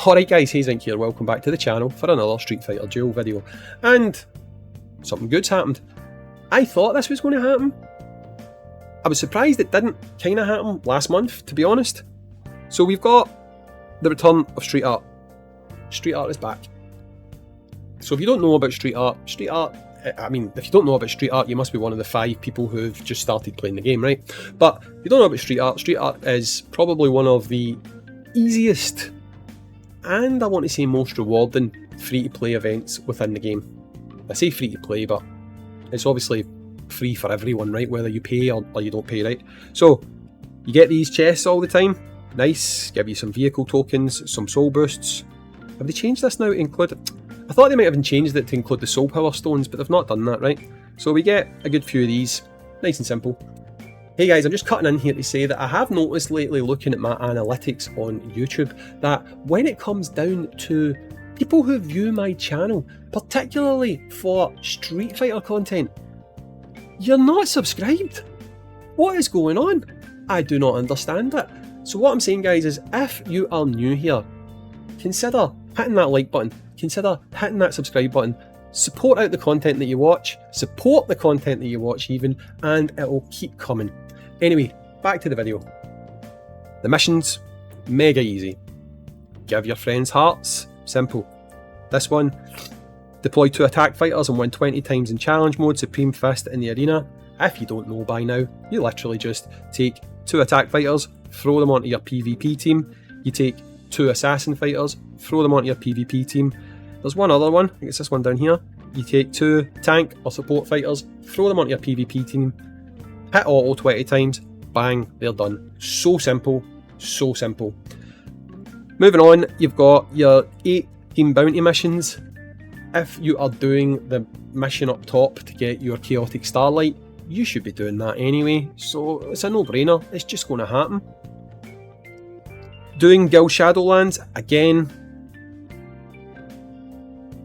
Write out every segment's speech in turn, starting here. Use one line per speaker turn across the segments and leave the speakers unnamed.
Alright guys, Hayzink here, welcome back to the channel for another Street Fighter Duel video. And something good's happened. I thought this was going to happen. I was surprised it didn't kind of happen last month, to be honest. So we've got the return of Street Art. Street Art is back. So if you don't know about Street Art, if you don't know about Street Art, you must be one of the 5 people who've just started playing the game, right? But if you don't know about Street Art is probably one of the easiest and I want to say most rewarding free-to-play events within the game. I say free-to-play, but it's obviously free for everyone, right? Whether you pay or you don't pay, right? So, you get these chests all the time. Nice, give you some vehicle tokens, some soul boosts. Have they changed this now to include... I thought they might have changed it to include the soul power stones, but they've not done that, right? So we get a good few of these. Nice and simple. Hey guys, I'm just cutting in here to say that I have noticed lately looking at my analytics on YouTube that when it comes down to people who view my channel, particularly for Street Fighter content, you're not subscribed. What is going on? I do not understand it. So what I'm saying guys is if you are new here, consider hitting that like button, consider hitting that subscribe button, support out the content that you watch, support the content that you watch even, and it will keep coming. Anyway, back to the video. The missions, mega easy. Give your friends hearts, simple. This one, deploy 2 attack fighters and win 20 times in challenge mode, Supreme Fist in the arena. If you don't know by now, you literally just take 2 attack fighters, throw them onto your PvP team. You take 2 assassin fighters, throw them onto your PvP team. There's one other one, I think it's this one down here. You take 2 tank or support fighters, throw them onto your PvP team. Hit auto 20 times, bang, they're done. So simple, so simple. Moving on, you've got your 8 team bounty missions. If you are doing the mission up top to get your chaotic starlight, you should be doing that anyway, so it's a no-brainer, it's just going to happen. Doing Guild Shadowlands, again,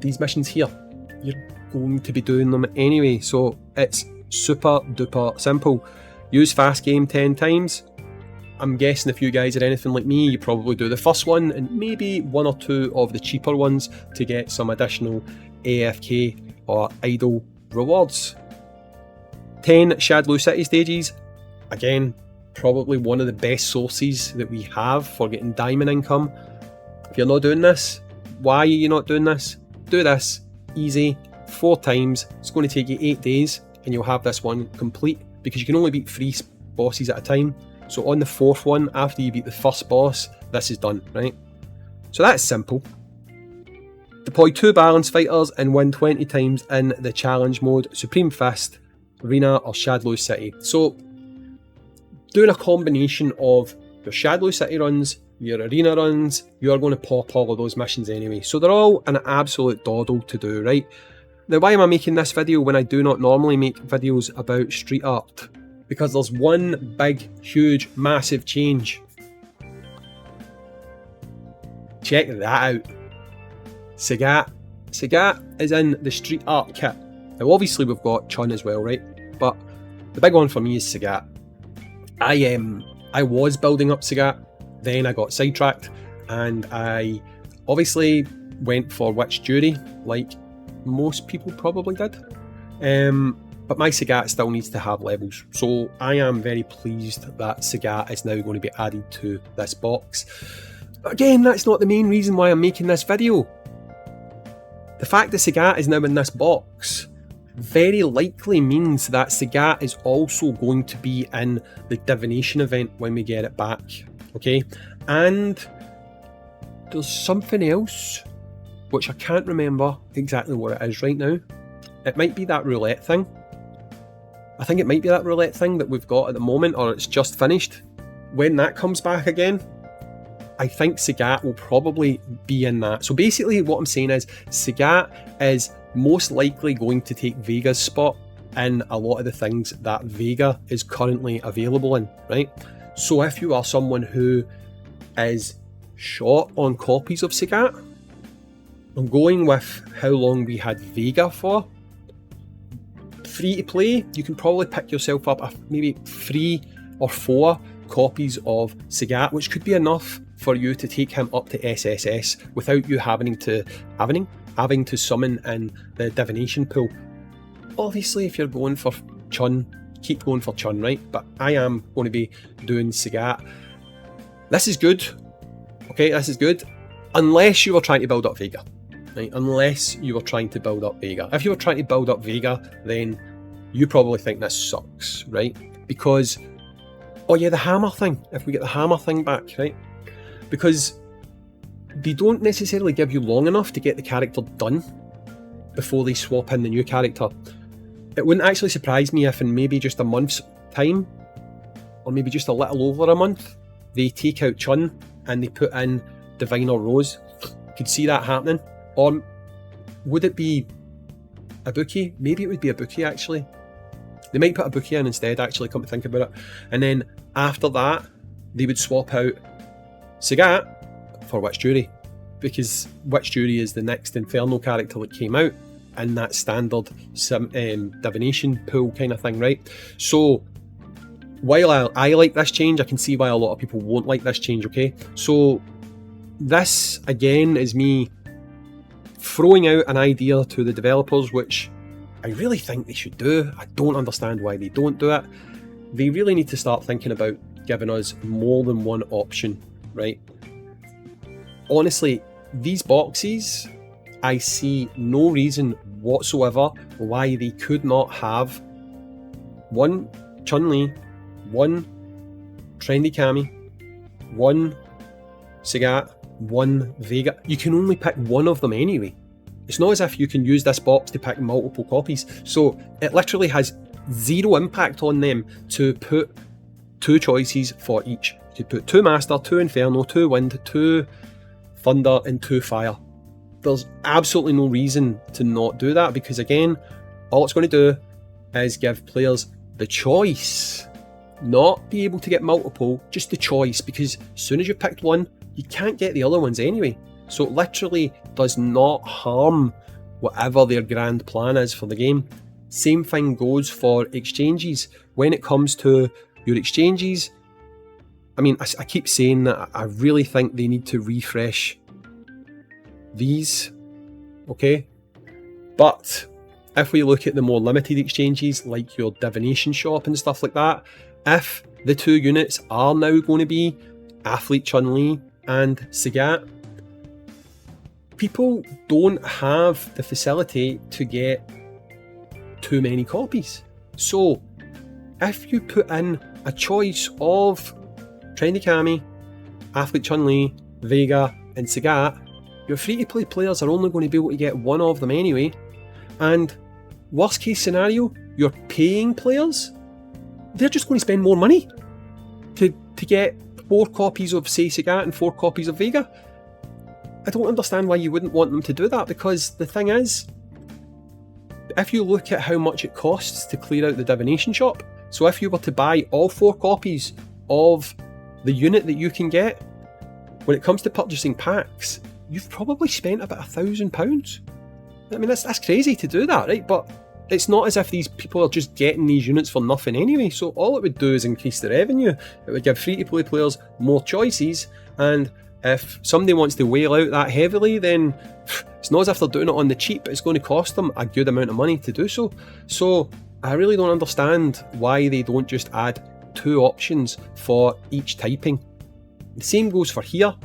these missions here, you're going to be doing them anyway, so it's super duper simple. Use fast game 10 times. I'm guessing if you guys are anything like me, you probably do the first one and maybe 1 or 2 of the cheaper ones to get some additional AFK or idle rewards. 10 Shadlow City stages. Again, probably one of the best sources that we have for getting diamond income. If you're not doing this, why are you not doing this? Do this, easy, 4 times. It's going to take you 8 days. And you'll have this one complete because you can only beat 3 bosses at a time. So on the 4th one, after you beat the first boss, this is done, right? So that's simple. Deploy 2 balance fighters and win 20 times in the challenge mode, Supreme Fist, Arena or Shadlow City. So doing a combination of your Shadlow City runs, your arena runs, you're going to pop all of those missions anyway. So they're all an absolute doddle to do, right? Now, why am I making this video when I do not normally make videos about Street Art? Because there's one big, huge, massive change. Check that out. Sagat. Sagat is in the Street Art kit. Now, obviously, we've got Chun as well, right? But the big one for me is Sagat. I was building up Sagat, then I got sidetracked, and I obviously went for Witch Jury, like most people probably did, but my Sagat still needs to have levels, so I am very pleased that Sagat is now going to be added to this box. But again, that's not the main reason why I'm making this video. The fact that Sagat is now in this box very likely means that Sagat is also going to be in the divination event when we get it back, okay? And there's something else which I can't remember exactly what it is right now. It might be that roulette thing. I think it might be that roulette thing that we've got at the moment, or it's just finished. When that comes back again, I think Sagat will probably be in that. So basically what I'm saying is Sagat is most likely going to take Vega's spot in a lot of the things that Vega is currently available in, right? So if you are someone who is short on copies of Sagat, I'm going with how long we had Vega for. Free to play, you can probably pick yourself up maybe 3 or 4 copies of Sagat, which could be enough for you to take him up to SSS without you having to summon in the divination pool. Obviously, if you're going for Chun, keep going for Chun, right? But I am going to be doing Sagat. This is good. Okay, this is good. Unless you were trying to build up Vega. Right? Unless you were trying to build up Vega. If you were trying to build up Vega, then you probably think this sucks, right? Because, oh yeah, the hammer thing. If we get the hammer thing back, right? Because they don't necessarily give you long enough to get the character done before they swap in the new character. It wouldn't actually surprise me if in maybe just a month's time, or maybe just a little over a month, they take out Chun and they put in Divine or Rose. Could see that happening. Or would it be Ibuki? Maybe it would be Ibuki actually. They might put Ibuki in instead, actually, come to think about it. And then after that, they would swap out Sagat for Witch Jury, because Witch Jury is the next Inferno character that came out in that standard divination pool kind of thing, right? So while I like this change, I can see why a lot of people won't like this change, okay? So this, again, is me throwing out an idea to the developers, which I really think they should do. I don't understand why they don't do it. They really need to start thinking about giving us more than one option, right? Honestly, these boxes, I see no reason whatsoever why they could not have one Chun-Li, one Trendy Kami, one Sagat, one Vega. You can only pick one of them anyway. It's not as if you can use this box to pick multiple copies. So it literally has zero impact on them to put two choices for each. You could put 2 Master, 2 Inferno, 2 Wind, 2 Thunder and 2 Fire. There's absolutely no reason to not do that, because again, all it's going to do is give players the choice, not be able to get multiple, just the choice, because as soon as you've picked one, you can't get the other ones anyway. So it literally does not harm whatever their grand plan is for the game. Same thing goes for exchanges. When it comes to your exchanges, I mean, I keep saying that I really think they need to refresh these, okay? But if we look at the more limited exchanges, like your divination shop and stuff like that, if the 2 units are now going to be Athlete Chun-Li and Sagat, people don't have the facility to get too many copies. So if you put in a choice of Trendy Kami, Athlete Chun-Li, Vega and Sagat, your free-to-play players are only going to be able to get one of them anyway. And worst case scenario, your paying players, they're just going to spend more money to get 4 copies of, say, Sagat and 4 copies of Vega. I don't understand why you wouldn't want them to do that, because the thing is, if you look at how much it costs to clear out the divination shop, so if you were to buy all 4 copies of the unit that you can get, when it comes to purchasing packs, you've probably spent about £1,000. I mean, that's crazy to do that, right? But it's not as if these people are just getting these units for nothing anyway. So all it would do is increase the revenue. It would give free-to-play players more choices, and if somebody wants to whale out that heavily, then it's not as if they're doing it on the cheap. It's going to cost them a good amount of money to do so. So I really don't understand why they don't just add 2 options for each typing. The same goes for here.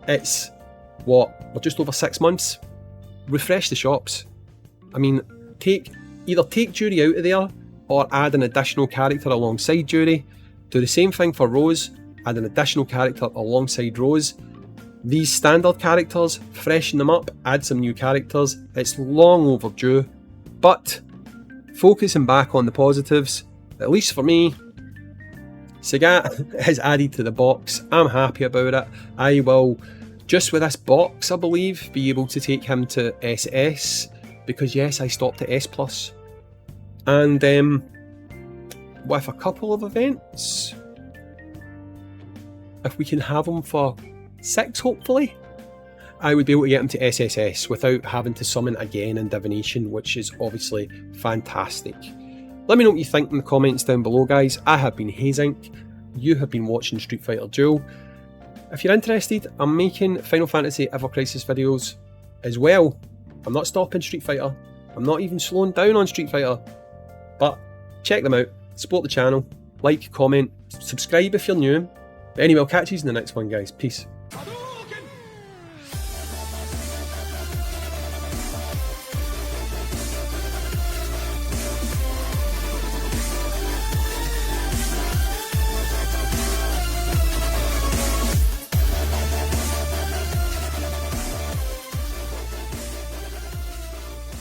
It's, we're just over 6 months. Refresh the shops. I mean, either take Jury out of there, or add an additional character alongside Jury. Do the same thing for Rose, add an additional character alongside Rose. These standard characters, freshen them up, add some new characters. It's long overdue, but focusing back on the positives, at least for me, Sagat is added to the box. I'm happy about it. I will, just with this box, I believe, be able to take him to SS, because yes, I stopped at S+. And with a couple of events, if we can have him for 6, hopefully, I would be able to get him to SSS without having to summon again in Divination, which is obviously fantastic. Let me know what you think in the comments down below, guys. I have been Hayzink. You have been watching Street Fighter Duel. if you're interested, I'm making Final Fantasy Ever Crisis videos as well. I'm not stopping Street Fighter. I'm not even slowing down on Street Fighter. But check them out, support the channel, like, comment, subscribe if you're new. But anyway, I'll catch you in the next one, guys. Peace.